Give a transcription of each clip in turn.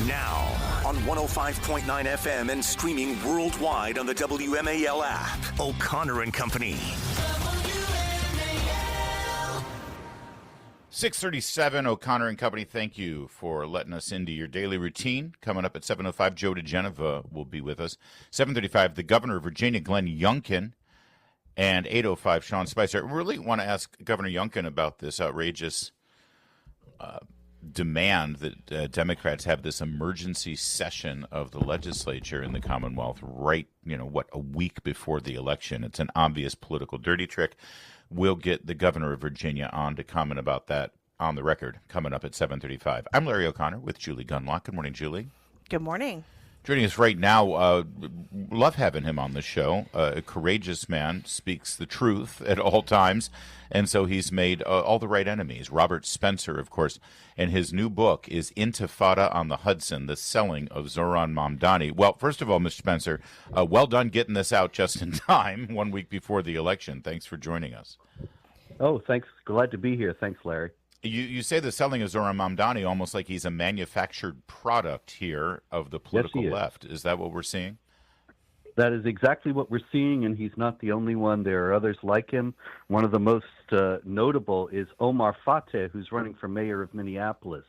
Now, on 105.9 FM and streaming worldwide on the WMAL app, O'Connor and Company. 6:37, O'Connor and Company. Thank you for letting us into your daily routine. Coming up at 7:05, Joe DeGeneva will be with us. 7:35, the governor of Virginia, Glenn Youngkin, and 8:05, Sean Spicer. I really want to ask Governor Youngkin about this outrageous demand that Democrats have this emergency session of the legislature in the Commonwealth right, a week before the election. It's an obvious political dirty trick. We'll get the governor of Virginia on to comment about that on the record coming up at 7:35. I'm Larry O'Connor with Julie Gunlock. Good morning, Julie. Good morning. Joining us right now, love having him on the show. A courageous man, speaks the truth at all times, and so he's made all the right enemies. Robert Spencer, of course, and his new book is Intifada on the Hudson, The Selling of Zohran Mamdani. Well, first of all, Mr. Spencer, well done getting this out just in time, 1 week before the election. Thanks for joining us. Oh, thanks. Glad to be here. Thanks, Larry. You say the selling of Zohran Mamdani almost like he's a manufactured product here of the political left. Is that what we're seeing? That is exactly what we're seeing, and he's not the only one. There are others like him. One of the most notable is Omar Fateh, who's running for mayor of Minneapolis.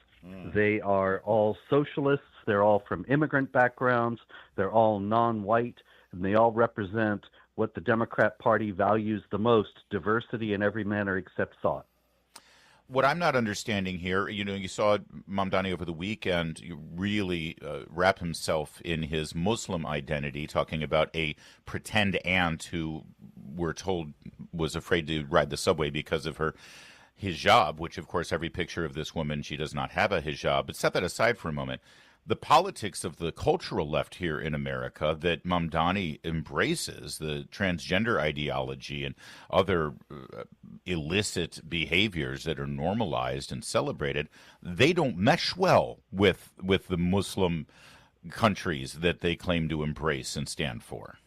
They are all socialists. They're all from immigrant backgrounds. They're all non-white, and they all represent what the Democrat Party values the most, diversity in every manner except thought. What I'm not understanding here, you saw Mamdani over the weekend really wrap himself in his Muslim identity, talking about a pretend aunt who we're told was afraid to ride the subway because of her hijab, which, of course, every picture of this woman, she does not have a hijab. But set that aside for a moment. The politics of the cultural left here in America that Mamdani embraces, the transgender ideology and other illicit behaviors that are normalized and celebrated, they don't mesh well with the Muslim countries that they claim to embrace and stand for.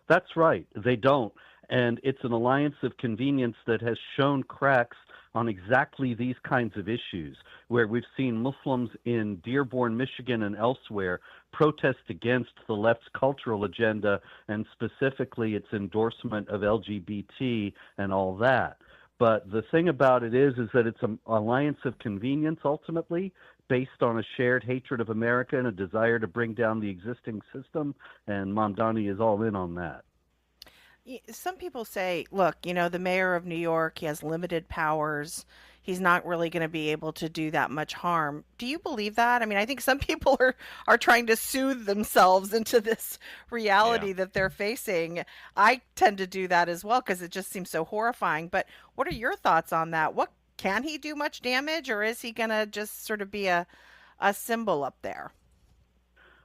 That's right. They don't. And it's an alliance of convenience that has shown cracks on exactly these kinds of issues, where we've seen Muslims in Dearborn, Michigan, and elsewhere protest against the left's cultural agenda and specifically its endorsement of LGBT and all that. But the thing about it is that it's an alliance of convenience ultimately, based on a shared hatred of America and a desire to bring down the existing system, and Mamdani is all in on that. Some people say, look, the mayor of New York, he has limited powers. He's not really going to be able to do that much harm. Do you believe that? I mean, I think some people are trying to soothe themselves into this reality that they're facing. I tend to do that as well because it just seems so horrifying. But what are your thoughts on that? Can he do much damage, or is he going to just sort of be a symbol up there?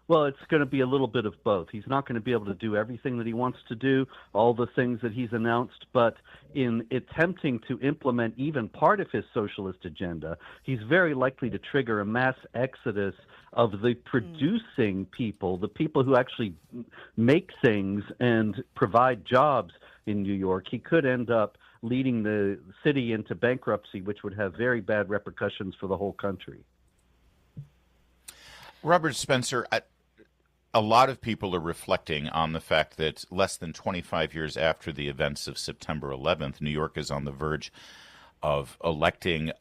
Well, it's going to be a little bit of both. He's not going to be able to do everything that he wants to do, all the things that he's announced, but in attempting to implement even part of his socialist agenda, he's very likely to trigger a mass exodus of the producing people, the people who actually make things and provide jobs in New York. He could end up leading the city into bankruptcy, which would have very bad repercussions for the whole country. Robert Spencer, a lot of people are reflecting on the fact that less than 25 years after the events of September 11th, New York is on the verge of electing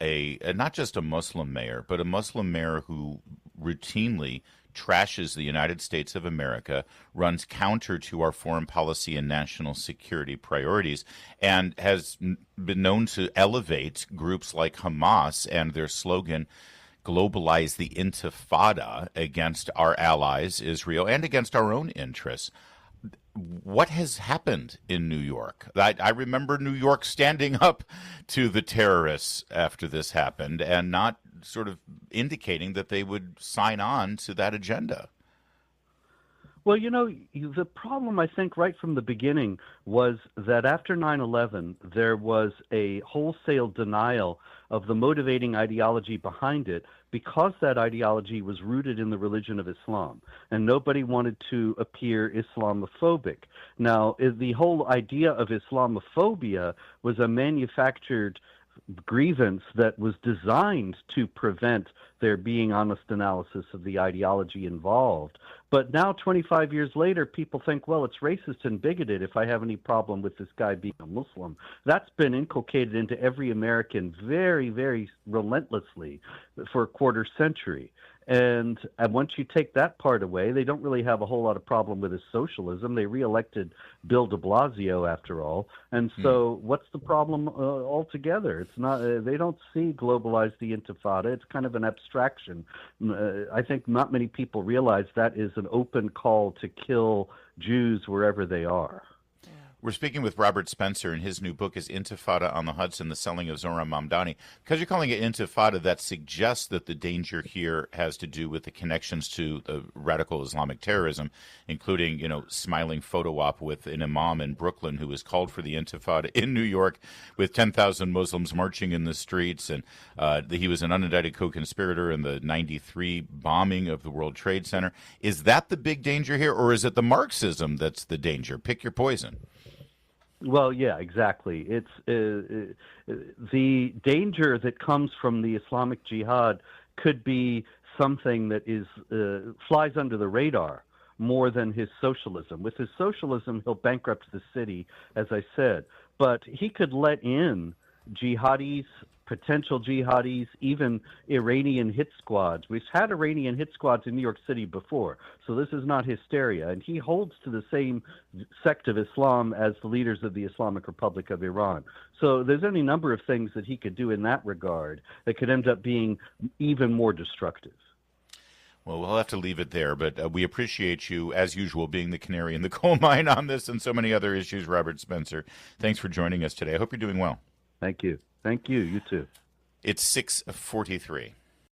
not just a Muslim mayor, but a Muslim mayor who routinely trashes the United States of America, runs counter to our foreign policy and national security priorities, and has been known to elevate groups like Hamas and their slogan, globalize the intifada, against our allies, Israel, and against our own interests. What has happened in New York? I remember New York standing up to the terrorists after this happened and not sort of indicating that they would sign on to that agenda. Well, the problem, I think, right from the beginning was that after 9/11, there was a wholesale denial of the motivating ideology behind it because that ideology was rooted in the religion of Islam, and nobody wanted to appear Islamophobic. Now, the whole idea of Islamophobia was a manufactured grievance that was designed to prevent there being honest analysis of the ideology involved. But now, 25 years later, people think, well, it's racist and bigoted if I have any problem with this guy being a Muslim. That's been inculcated into every American very, very relentlessly for a quarter century. And once you take that part away, they don't really have a whole lot of problem with his socialism. They reelected Bill de Blasio, after all. And so what's the problem altogether? It's not. They don't see globalize the Intifada. It's kind of an abstraction. I think not many people realize that is an open call to kill Jews wherever they are. We're speaking with Robert Spencer, and his new book is Intifada on the Hudson, the Selling of Zohran Mamdani. Because you're calling it Intifada, that suggests that the danger here has to do with the connections to radical Islamic terrorism, including, smiling photo op with an imam in Brooklyn who was called for the Intifada in New York with 10,000 Muslims marching in the streets, and he was an unindicted co-conspirator in the 93 bombing of the World Trade Center. Is that the big danger here, or is it the Marxism that's the danger? Pick your poison. Well, yeah, exactly. It's the danger that comes from the Islamic Jihad could be something that is flies under the radar more than his socialism. With his socialism, he'll bankrupt the city, as I said. But he could let in jihadis, potential jihadis, even Iranian hit squads. We've had Iranian hit squads in New York City before, so this is not hysteria. And he holds to the same sect of Islam as the leaders of the Islamic Republic of Iran. So there's any number of things that he could do in that regard that could end up being even more destructive. Well, we'll have to leave it there, but we appreciate you, as usual, being the canary in the coal mine on this and so many other issues, Robert Spencer. Thanks for joining us today. I hope you're doing well. Thank you. Thank you. You too. It's 6:43.